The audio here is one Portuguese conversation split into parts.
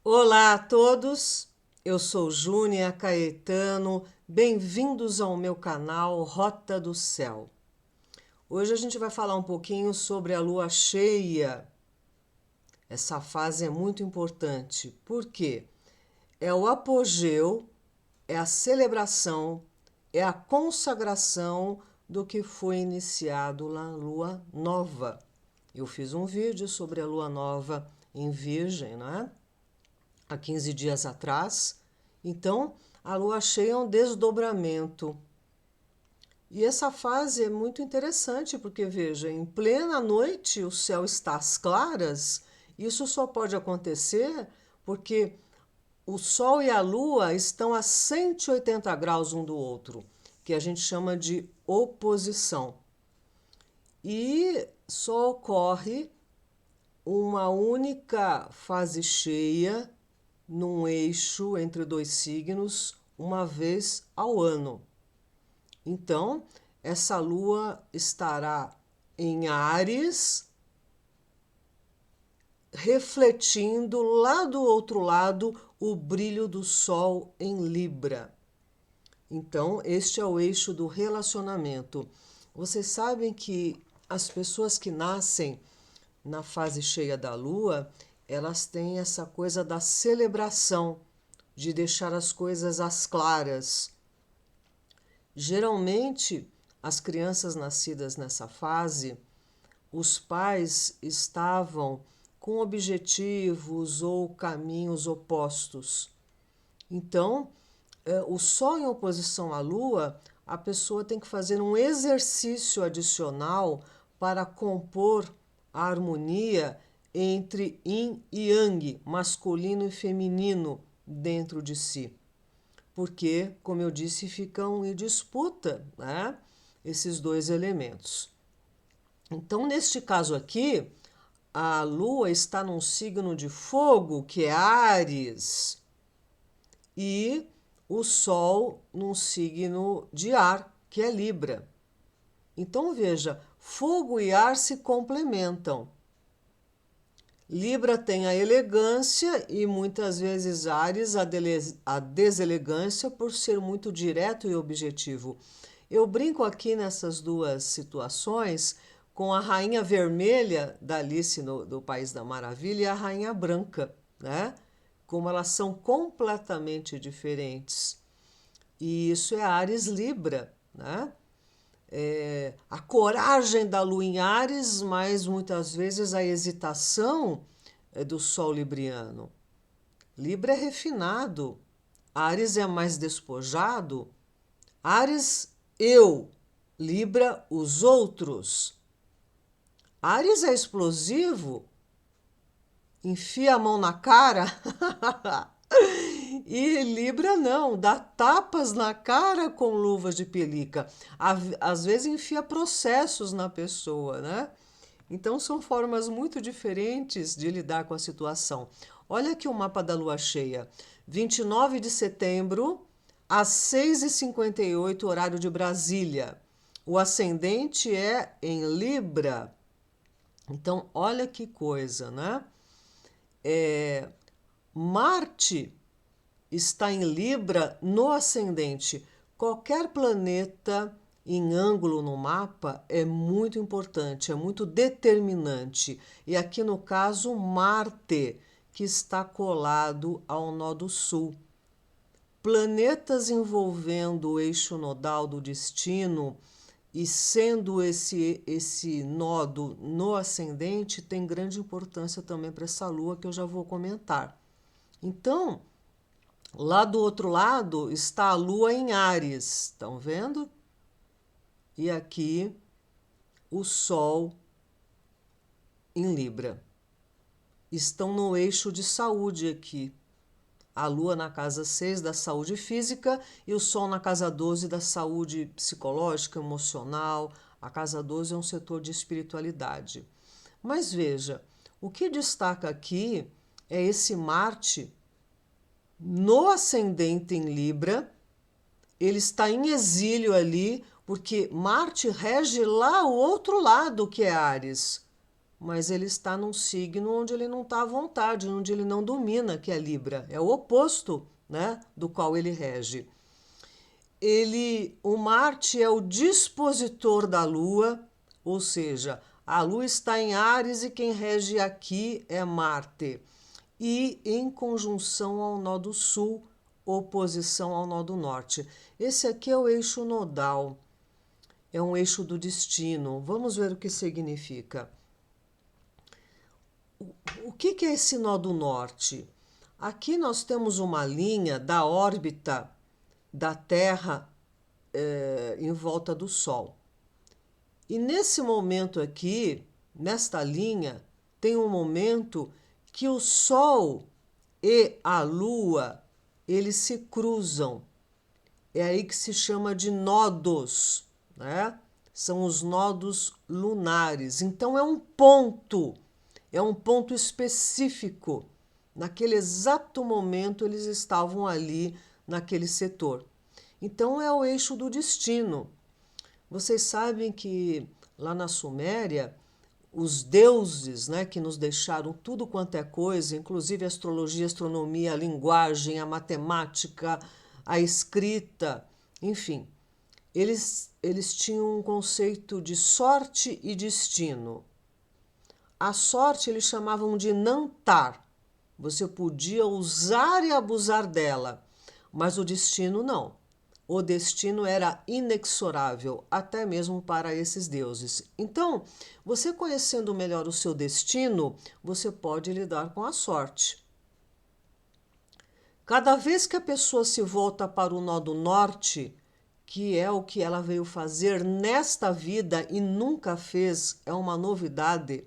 Olá a todos, eu sou Júnia Caetano, bem-vindos ao meu canal Rota do Céu. Hoje a gente vai falar um pouquinho sobre a lua cheia. Essa fase é muito importante, porque é o apogeu, é a celebração, é a consagração do que foi iniciado na lua nova. Eu fiz um vídeo sobre a lua nova em Virgem, não é? Há 15 dias atrás. Então, a lua cheia é um desdobramento. E essa fase é muito interessante, porque, veja, em plena noite o céu está às claras. Isso só pode acontecer porque o Sol e a Lua estão a 180 graus um do outro, que a gente chama de oposição. E só ocorre uma única fase cheia num eixo entre dois signos uma vez ao ano. Então, essa lua estará em Áries, refletindo lá do outro lado o brilho do Sol em Libra. Então, este é o eixo do relacionamento. Vocês sabem que as pessoas que nascem na fase cheia da lua, elas têm essa coisa da celebração, de deixar as coisas às claras. Geralmente, as crianças nascidas nessa fase, os pais estavam com objetivos ou caminhos opostos. Então, o Sol em oposição à Lua, a pessoa tem que fazer um exercício adicional para compor a harmonia entre Yin e Yang, masculino e feminino, dentro de si. Porque, como eu disse, ficam em disputa, né, esses dois elementos. Então, neste caso aqui, a Lua está num signo de fogo, que é Áries, e o Sol num signo de ar, que é Libra. Então, veja, fogo e ar se complementam. Libra tem a elegância e muitas vezes Áries a deselegância por ser muito direto e objetivo. Eu brinco aqui nessas duas situações com a rainha vermelha da Alice do País da Maravilha e a rainha branca, né? Como elas são completamente diferentes. E isso é Áries Libra, né? A coragem da lua em Áries, mas muitas vezes a hesitação do Sol libriano. Libra é refinado, Áries é mais despojado. Áries, eu, Libra, os outros. Áries é explosivo, enfia a mão na cara. E Libra não, dá tapas na cara com luvas de pelica. Às vezes enfia processos na pessoa, né? Então são formas muito diferentes de lidar com a situação. Olha aqui o mapa da lua cheia. 29 de setembro, às 6h58, horário de Brasília. O ascendente é em Libra. Então, olha que coisa, né? Marte está em Libra no ascendente. Qualquer planeta em ângulo no mapa é muito importante, é muito determinante. E aqui no caso, Marte, que está colado ao nó do sul. Planetas envolvendo o eixo nodal do destino e sendo esse nodo no ascendente, tem grande importância também para essa lua que eu já vou comentar. Então, lá do outro lado está a Lua em Áries, estão vendo? E aqui o Sol em Libra. Estão no eixo de saúde aqui. A Lua na casa 6 da saúde física e o Sol na casa 12 da saúde psicológica, emocional. A casa 12 é um setor de espiritualidade. Mas veja, o que destaca aqui é esse Marte no ascendente em Libra. Ele está em exílio ali, porque Marte rege lá o outro lado, que é Áries. mas ele está num signo onde ele não está à vontade, onde ele não domina, que é Libra. É o oposto, né, do qual ele rege. O Marte é o dispositor da Lua, ou seja, a Lua está em Áries e quem rege aqui é Marte. E em conjunção ao nó do sul, oposição ao nó do norte. Esse aqui é o eixo nodal, é um eixo do destino. Vamos ver o que significa. O que é esse nó do norte? Aqui nós temos uma linha da órbita da Terra em volta do Sol. E nesse momento aqui, nesta linha, tem um momento que o Sol e a Lua, eles se cruzam. É aí que se chama de nodos, né? São os nodos lunares. Então é um ponto específico. Naquele exato momento eles estavam ali naquele setor. Então é o eixo do destino. Vocês sabem que lá na Suméria, os deuses, né, que nos deixaram tudo quanto é coisa, inclusive a astrologia, a astronomia, a linguagem, a matemática, a escrita, enfim, eles tinham um conceito de sorte e destino. A sorte eles chamavam de nantar. Você podia usar e abusar dela, mas o destino não. O destino era inexorável, até mesmo para esses deuses. Então, você conhecendo melhor o seu destino, você pode lidar com a sorte. Cada vez que a pessoa se volta para o nó do norte, que é o que ela veio fazer nesta vida e nunca fez, é uma novidade,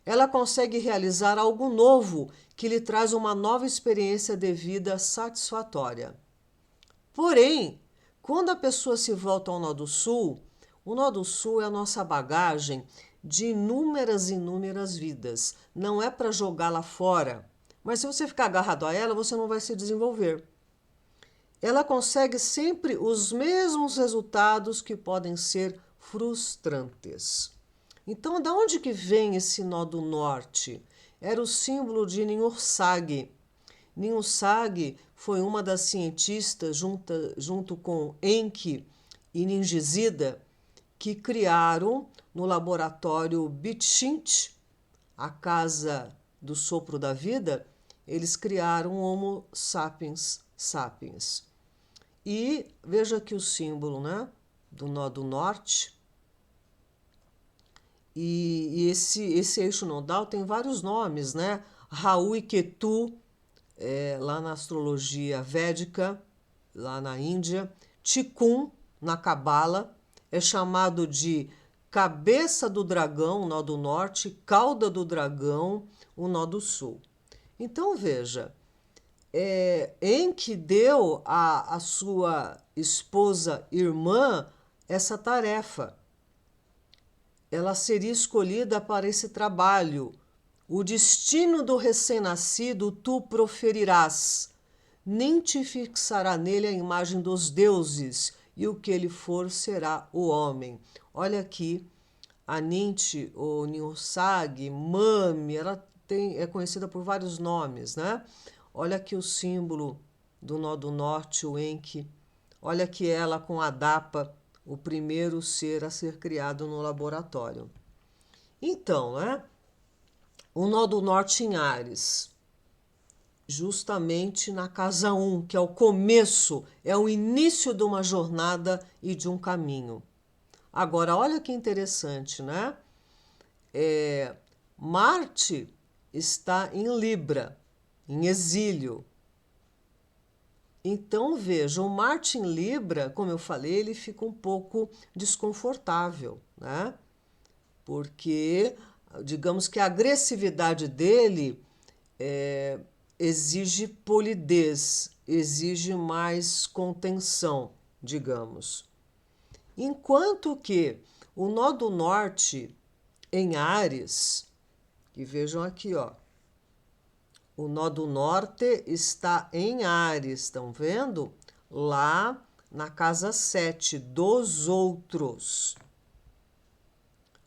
ela consegue realizar algo novo que lhe traz uma nova experiência de vida satisfatória. Porém, quando a pessoa se volta ao nó do sul, o nó do sul é a nossa bagagem de inúmeras vidas. Não é para jogá-la fora, mas se você ficar agarrado a ela, você não vai se desenvolver. Ela consegue sempre os mesmos resultados que podem ser frustrantes. Então, de onde que vem esse nó do norte? Era o símbolo de Ninhursag. Ninhursag foi uma das cientistas, junto com Enki e Ningizida, que criaram no laboratório Bitchint, a casa do sopro da vida, eles criaram o Homo sapiens sapiens. E veja aqui o símbolo, né, do nó do norte. E esse eixo nodal tem vários nomes, né? Rahu e Ketu, lá na astrologia védica, lá na Índia. Tikkun, na Cabala, é chamado de cabeça do dragão, o nó do norte, cauda do dragão, o nó do sul. Então, veja, Enki deu à sua esposa irmã essa tarefa. Ela seria escolhida para esse trabalho. O destino do recém-nascido tu proferirás, nem te fixará nele a imagem dos deuses, e o que ele for será o homem. Olha aqui, a Ninti, ou Ninhursag, Mami, ela é conhecida por vários nomes, né? Olha aqui o símbolo do nó do norte, o Enki. Olha aqui ela com a Dapa, o primeiro ser a ser criado no laboratório. Então, né? O nó do norte em Áries, justamente na casa 1, que é o começo, é o início de uma jornada e de um caminho. Agora, olha que interessante, né? Marte está em Libra, em exílio. Então, veja, o Marte em Libra, como eu falei, ele fica um pouco desconfortável, né? Porque, digamos que a agressividade dele exige polidez, exige mais contenção, digamos. Enquanto que o nó do norte em Áries, e vejam aqui, ó, o nó do norte está em Áries, estão vendo? Lá na casa 7, dos outros.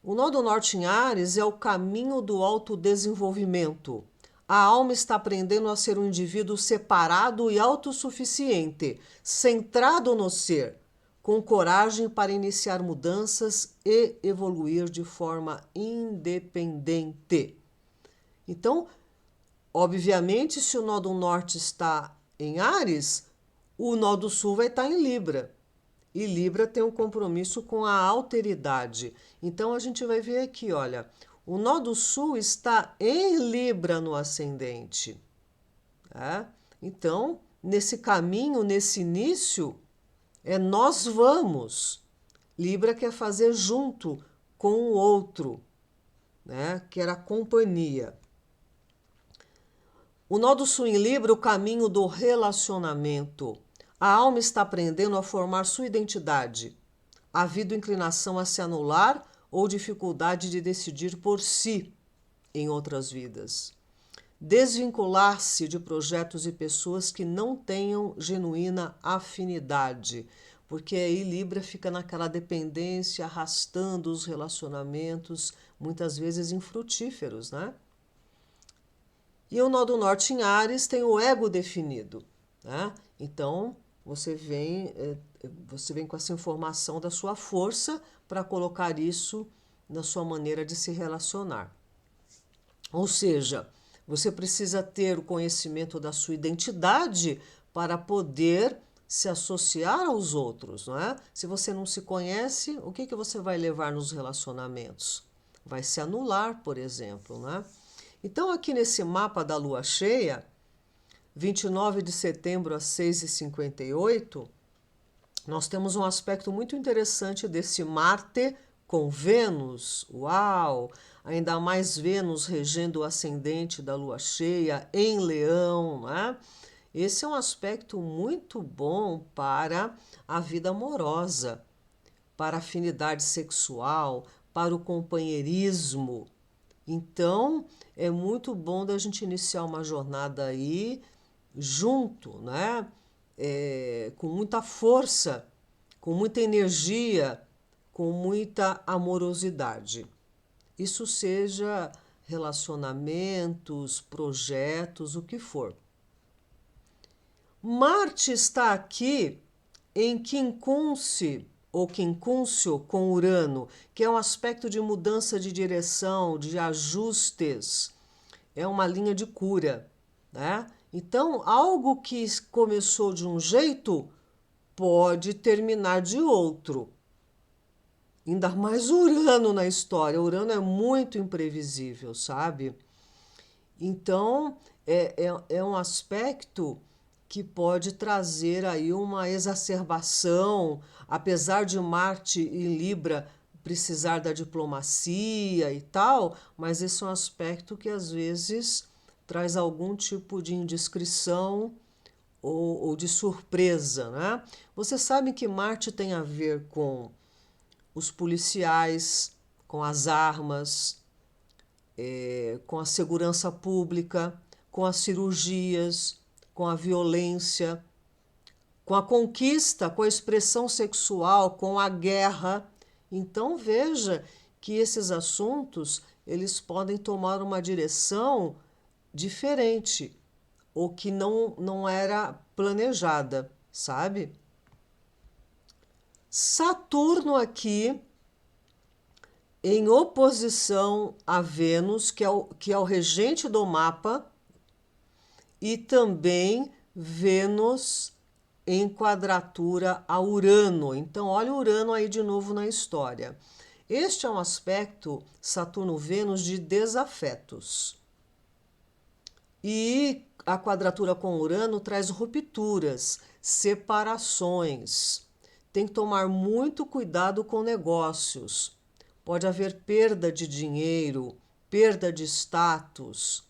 O nó do norte em Áries é o caminho do autodesenvolvimento. A alma está aprendendo a ser um indivíduo separado e autossuficiente, centrado no ser, com coragem para iniciar mudanças e evoluir de forma independente. Então, obviamente, se o nó do norte está em Áries, o nó do sul vai estar em Libra. E Libra tem um compromisso com a alteridade. Então a gente vai ver aqui, olha, o nó do sul está em Libra no ascendente. Tá? Então, nesse caminho, nesse início, nós vamos. Libra quer fazer junto com o outro, né? Quer a companhia. O nó do sul em Libra, o caminho do relacionamento. A alma está aprendendo a formar sua identidade. Havia havido inclinação a se anular ou dificuldade de decidir por si em outras vidas. Desvincular-se de projetos e pessoas que não tenham genuína afinidade, porque aí Libra fica naquela dependência, arrastando os relacionamentos, muitas vezes infrutíferos, né? E o nó do norte em Áries tem o ego definido, né? Então, você vem com essa informação da sua força para colocar isso na sua maneira de se relacionar. Ou seja, você precisa ter o conhecimento da sua identidade para poder se associar aos outros, não é? Se você não se conhece, o que você vai levar nos relacionamentos? Vai se anular, por exemplo, né? Então, aqui nesse mapa da lua cheia, 29 de setembro às 6h58, nós temos um aspecto muito interessante desse Marte com Vênus. Uau! Ainda mais Vênus regendo o ascendente da lua cheia em Leão, né? Esse é um aspecto muito bom para a vida amorosa, para a afinidade sexual, para o companheirismo. Então, é muito bom da gente iniciar uma jornada aí junto, né? Com muita força, com muita energia, com muita amorosidade. Isso seja relacionamentos, projetos, o que for. Marte está aqui em quincunce ou quincúncio com Urano, que é um aspecto de mudança de direção, de ajustes, é uma linha de cura, né? Então, algo que começou de um jeito pode terminar de outro. Ainda mais Urano na história. Urano é muito imprevisível, sabe? Então, é um aspecto que pode trazer aí uma exacerbação, apesar de Marte em Libra precisar da diplomacia e tal, mas esse é um aspecto que às vezes traz algum tipo de indiscrição ou de surpresa, né? Você sabe que Marte tem a ver com os policiais, com as armas, com a segurança pública, com as cirurgias, com a violência, com a conquista, com a expressão sexual, com a guerra. Então veja que esses assuntos eles podem tomar uma direção diferente ou que não era planejada, sabe? Saturno aqui em oposição a Vênus, que é o regente do mapa, e também Vênus em quadratura a Urano. Então, olha o Urano aí de novo na história. Este é um aspecto Saturno-Vênus de desafetos. E a quadratura com Urano traz rupturas, separações. Tem que tomar muito cuidado com negócios. Pode haver perda de dinheiro, perda de status.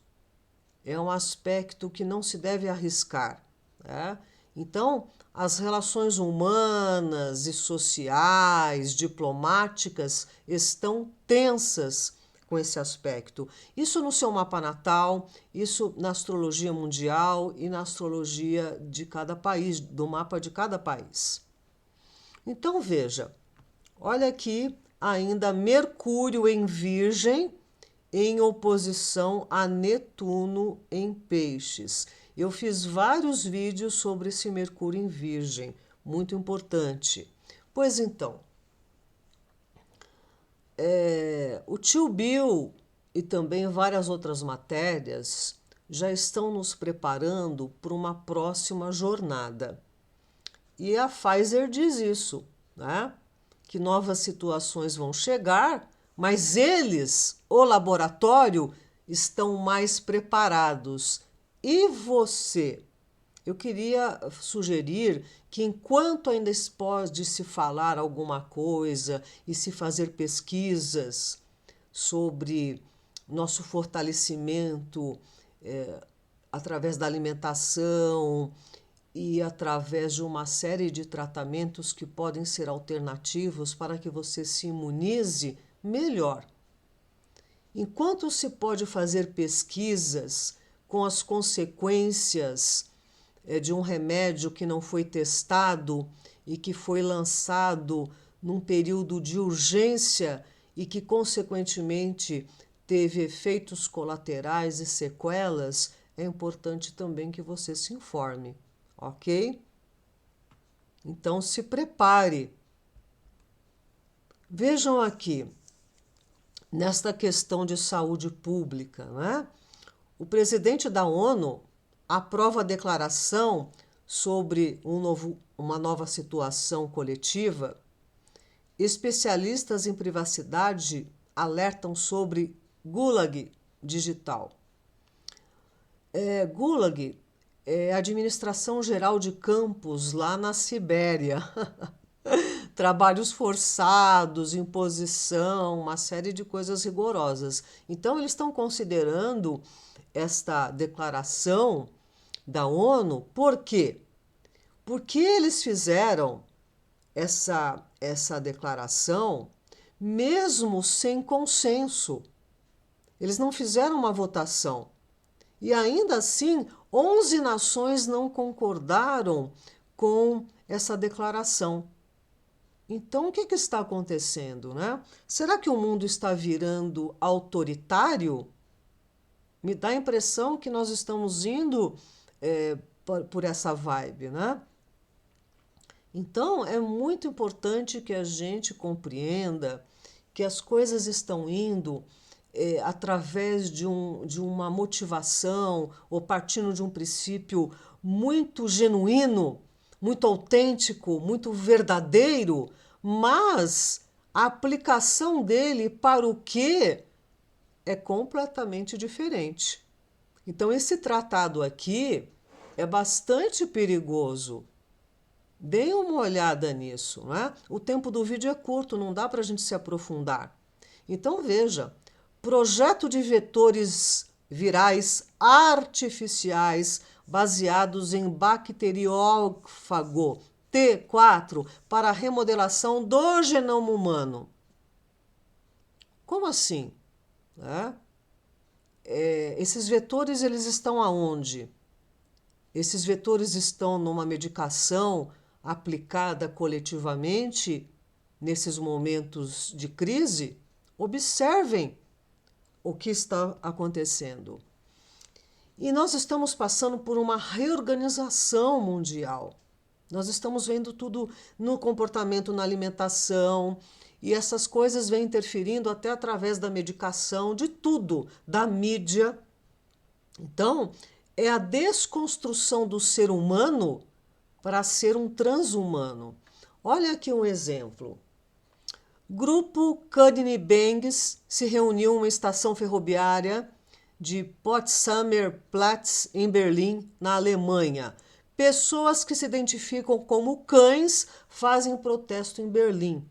É um aspecto que não se deve arriscar, né? Então, as relações humanas e sociais, diplomáticas, estão tensas com esse aspecto. Isso no seu mapa natal, isso na astrologia mundial e na astrologia de cada país, do mapa de cada país. Então, veja, olha aqui ainda Mercúrio em Virgem, em oposição a Netuno em Peixes. Eu fiz vários vídeos sobre esse Mercúrio em Virgem, muito importante. Pois então, o tio Bill e também várias outras matérias já estão nos preparando para uma próxima jornada. E a Pfizer diz isso, né? Que novas situações vão chegar, mas eles, o laboratório, estão mais preparados. E você? Eu queria sugerir que enquanto ainda pode se falar alguma coisa e se fazer pesquisas sobre nosso fortalecimento através da alimentação e através de uma série de tratamentos que podem ser alternativos para que você se imunize melhor. Enquanto se pode fazer pesquisas com as consequências de um remédio que não foi testado e que foi lançado num período de urgência e que, consequentemente, teve efeitos colaterais e sequelas, é importante também que você se informe, ok? Então, se prepare. Vejam aqui, nesta questão de saúde pública, né? O presidente da ONU aprova a declaração sobre uma nova situação coletiva. Especialistas em privacidade alertam sobre Gulag digital. Gulag é a administração geral de campos lá na Sibéria. Trabalhos forçados, imposição, uma série de coisas rigorosas. Então, eles estão considerando esta declaração da ONU, por quê? Porque eles fizeram essa declaração mesmo sem consenso. Eles não fizeram uma votação. E ainda assim, 11 nações não concordaram com essa declaração. Então, o que está acontecendo, né? Será que o mundo está virando autoritário? Me dá a impressão que nós estamos indo por essa vibe, né? Então, é muito importante que a gente compreenda que as coisas estão indo através de uma motivação ou partindo de um princípio muito genuíno, muito autêntico, muito verdadeiro, mas a aplicação dele para o que é completamente diferente. Então, esse tratado aqui é bastante perigoso. Deem uma olhada nisso, né? O tempo do vídeo é curto, não dá para a gente se aprofundar. Então, veja, projeto de vetores virais artificiais baseados em bacteriófago T4 para a remodelação do genoma humano. Como assim? Esses vetores, eles estão aonde? Esses vetores estão numa medicação aplicada coletivamente nesses momentos de crise? Observem o que está acontecendo. E nós estamos passando por uma reorganização mundial. Nós estamos vendo tudo no comportamento, na alimentação, e essas coisas vêm interferindo até através da medicação, de tudo, da mídia. Então, é a desconstrução do ser humano para ser um transhumano. Olha aqui um exemplo. Grupo Kudny Bangs se reuniu em uma estação ferroviária de Potsdamer Platz, em Berlim, na Alemanha. Pessoas que se identificam como cães fazem protesto em Berlim.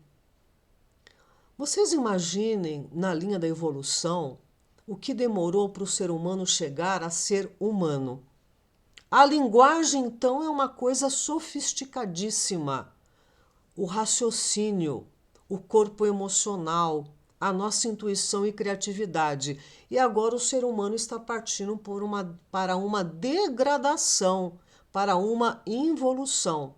Vocês imaginem, na linha da evolução, o que demorou para o ser humano chegar a ser humano. A linguagem, então, é uma coisa sofisticadíssima. O raciocínio, o corpo emocional, a nossa intuição e criatividade. E agora o ser humano está partindo para uma degradação, para uma involução.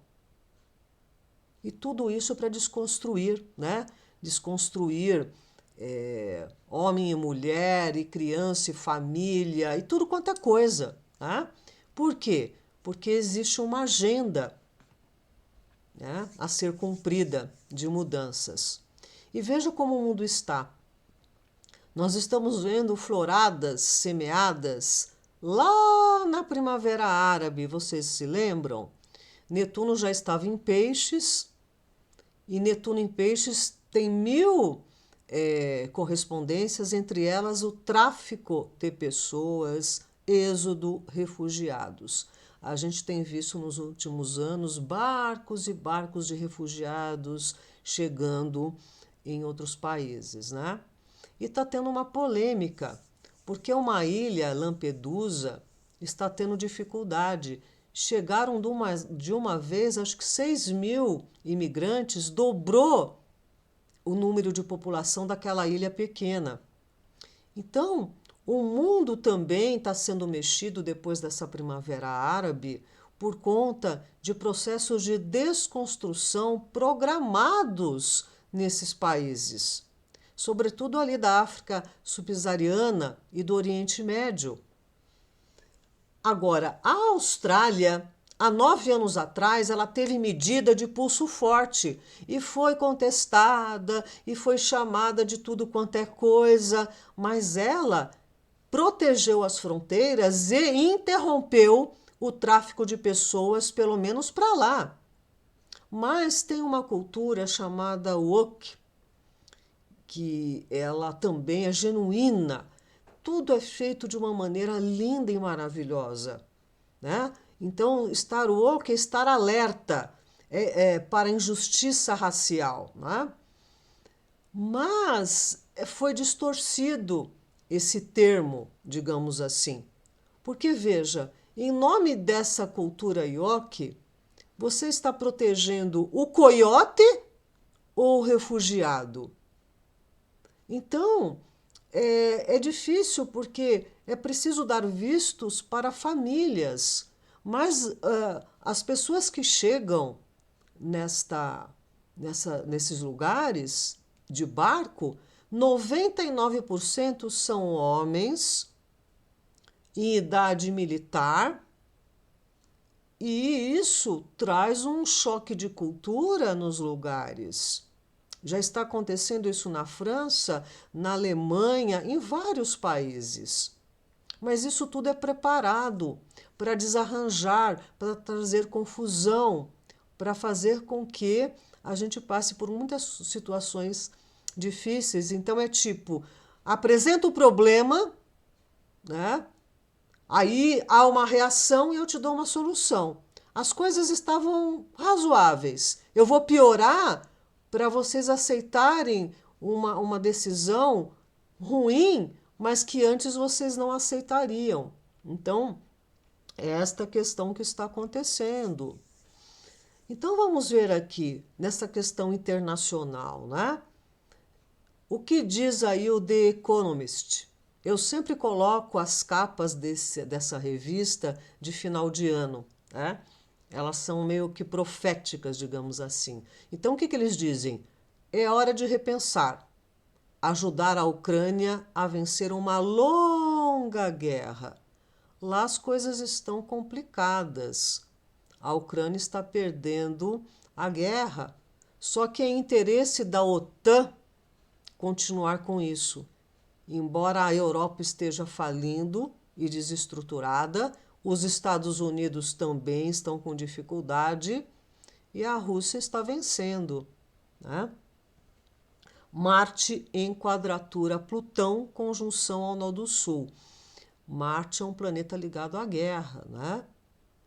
E tudo isso para desconstruir, né? desconstruir homem e mulher, e criança e família, e tudo quanto é coisa. Tá? Por quê? Porque existe uma agenda, né, a ser cumprida de mudanças. E veja como o mundo está. Nós estamos vendo floradas semeadas lá na Primavera Árabe, vocês se lembram? Netuno já estava em Peixes, e Netuno em Peixes tem 1000 correspondências, entre elas o tráfico de pessoas, êxodo, refugiados. A gente tem visto nos últimos anos barcos e barcos de refugiados chegando em outros países, né? E está tendo uma polêmica, porque uma ilha, Lampedusa, está tendo dificuldade. Chegaram de uma vez, acho que 6.000 imigrantes, dobrou o número de população daquela ilha pequena. Então, o mundo também está sendo mexido depois dessa Primavera Árabe por conta de processos de desconstrução programados nesses países, sobretudo ali da África subsaariana e do Oriente Médio. Agora, a Austrália, há 9 anos atrás, ela teve medida de pulso forte e foi contestada e foi chamada de tudo quanto é coisa, mas ela protegeu as fronteiras e interrompeu o tráfico de pessoas, pelo menos para lá. Mas tem uma cultura chamada woke, que ela também é genuína. Tudo é feito de uma maneira linda e maravilhosa, né? Então, estar woke é estar alerta para a injustiça racial, né? Mas foi distorcido esse termo, digamos assim. Porque, veja, em nome dessa cultura woke, você está protegendo o coiote ou o refugiado? Então, é difícil porque é preciso dar vistos para famílias, mas as pessoas que chegam nesses lugares de barco, 99% são homens em idade militar, e isso traz um choque de cultura nos lugares. Já está acontecendo isso na França, na Alemanha, em vários países. Mas isso tudo é preparado para desarranjar, para trazer confusão, para fazer com que a gente passe por muitas situações difíceis. Então é tipo, apresenta o problema, né? Aí há uma reação e eu te dou uma solução. As coisas estavam razoáveis. Eu vou piorar para vocês aceitarem uma decisão ruim, mas que antes vocês não aceitariam. Então, é esta questão que está acontecendo. Então, vamos ver aqui, nessa questão internacional, né? O que diz aí o The Economist? Eu sempre coloco as capas dessa revista de final de ano, né? Elas são meio que proféticas, digamos assim. Então, o que eles dizem? É hora de repensar, ajudar a Ucrânia a vencer uma longa guerra. Lá as coisas estão complicadas. A Ucrânia está perdendo a guerra. Só que é interesse da OTAN continuar com isso. Embora a Europa esteja falindo e desestruturada, os Estados Unidos também estão com dificuldade e a Rússia está vencendo, né? Marte em quadratura Plutão, conjunção ao Nó do Sul. Marte é um planeta ligado à guerra, né?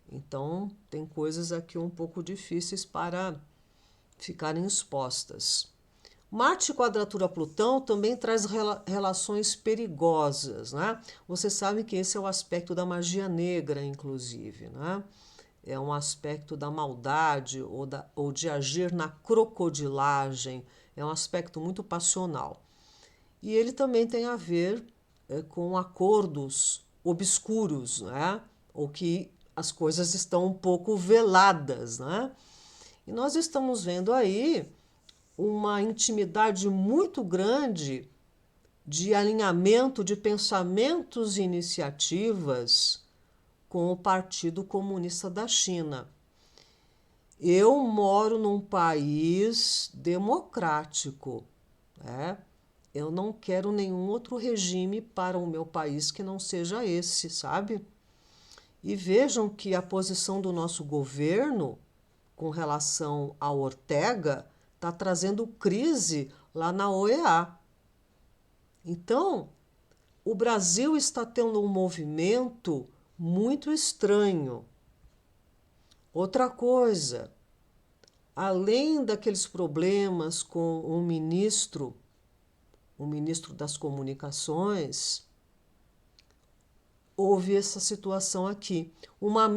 Então, tem coisas aqui um pouco difíceis para ficarem expostas. Marte quadratura Plutão também traz relações perigosas, né? Você sabe que esse é o aspecto da magia negra, inclusive, né? É um aspecto da maldade ou de agir na crocodilagem, é um aspecto muito passional. E ele também tem a ver com acordos obscuros, né? Ou que as coisas estão um pouco veladas, né? E nós estamos vendo aí uma intimidade muito grande de alinhamento de pensamentos e iniciativas com o Partido Comunista da China. Eu moro num país democrático, né? Eu não quero nenhum outro regime para o meu país que não seja esse, sabe? E vejam que a posição do nosso governo com relação ao Ortega está trazendo crise lá na OEA. Então, o Brasil está tendo um movimento muito estranho. Outra coisa, além daqueles problemas com o ministro das Comunicações, houve essa situação aqui. Uma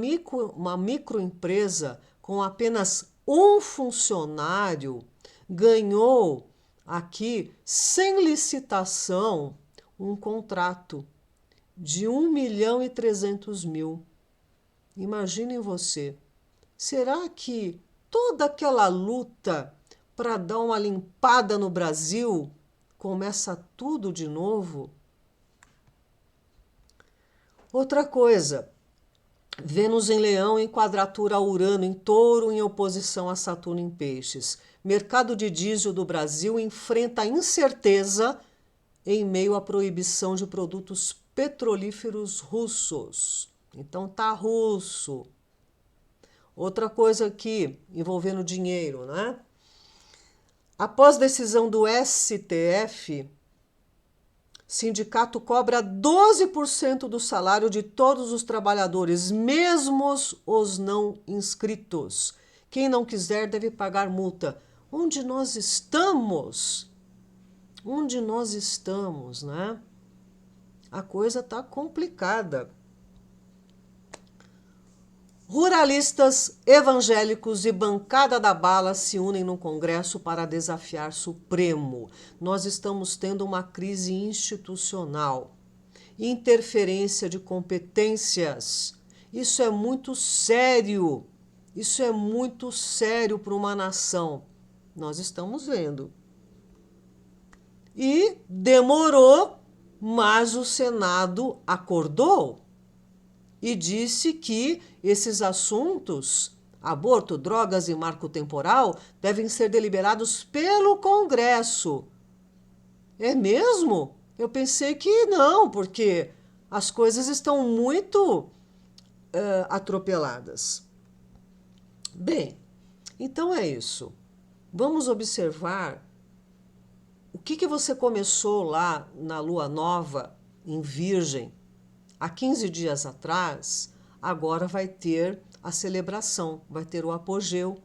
microempresa com apenas um funcionário ganhou aqui, sem licitação, um contrato de 1.300.000. Imaginem você. Será que toda aquela luta para dar uma limpada no Brasil começa tudo de novo? Outra coisa, Vênus em Leão em quadratura a Urano em Touro em oposição a Saturno em Peixes. Mercado de diesel do Brasil enfrenta incerteza em meio à proibição de produtos petrolíferos russos. Então tá russo. Outra coisa aqui envolvendo dinheiro, né? Após decisão do STF, sindicato cobra 12% do salário de todos os trabalhadores, mesmo os não inscritos. Quem não quiser deve pagar multa. Onde nós estamos? Onde nós estamos, né? A coisa está complicada. Ruralistas, evangélicos e bancada da bala se unem no Congresso para desafiar Supremo. Nós estamos tendo uma crise institucional, interferência de competências. Isso é muito sério. Isso é muito sério para uma nação. Nós estamos vendo. E demorou, mas o Senado acordou e disse que esses assuntos, aborto, drogas e marco temporal, devem ser deliberados pelo Congresso. É mesmo? Eu pensei que não, porque as coisas estão muito atropeladas. Bem, então é isso. Vamos observar o que você começou lá na Lua Nova, em Virgem, há 15 dias atrás, agora vai ter a celebração, vai ter o apogeu.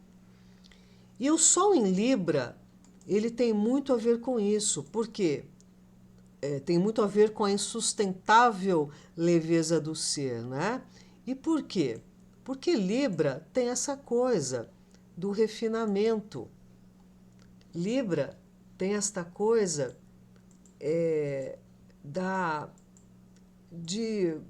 E o Sol em Libra, ele tem muito a ver com isso. Por quê? Tem muito a ver com a insustentável leveza do ser, né? E por quê? Porque Libra tem essa coisa do refinamento. Libra tem esta coisa de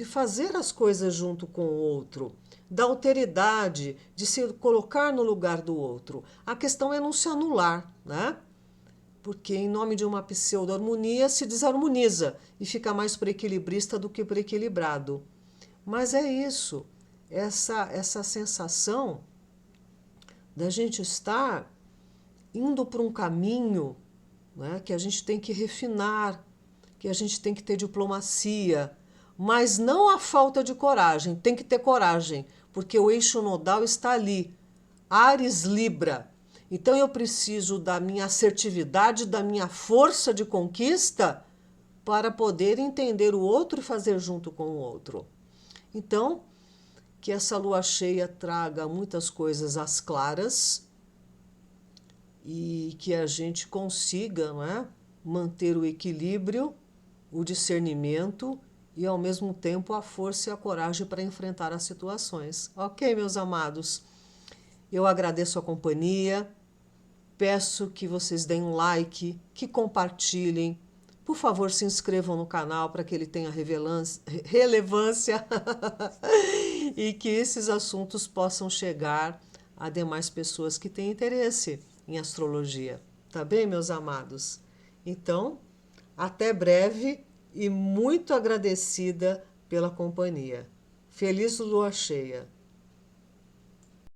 fazer as coisas junto com o outro, da alteridade, de se colocar no lugar do outro. A questão é não se anular, né? Porque em nome de uma pseudo-harmonia se desarmoniza e fica mais para equilibrista do que para equilibrado. Mas é isso, essa sensação da gente estar indo para um caminho, né, que a gente tem que refinar, que a gente tem que ter diplomacia, mas não a falta de coragem, tem que ter coragem, porque o eixo nodal está ali, Áries Libra. Então eu preciso da minha assertividade, da minha força de conquista para poder entender o outro e fazer junto com o outro. Então, que essa lua cheia traga muitas coisas às claras e que a gente consiga, não é, manter o equilíbrio, o discernimento e, ao mesmo tempo, a força e a coragem para enfrentar as situações. Ok, meus amados? Eu agradeço a companhia, peço que vocês deem um like, que compartilhem. Por favor, se inscrevam no canal para que ele tenha relevância e que esses assuntos possam chegar a demais pessoas que têm interesse. em astrologia. Tá bem, meus amados? Então, até breve e muito agradecida pela companhia. Feliz lua cheia!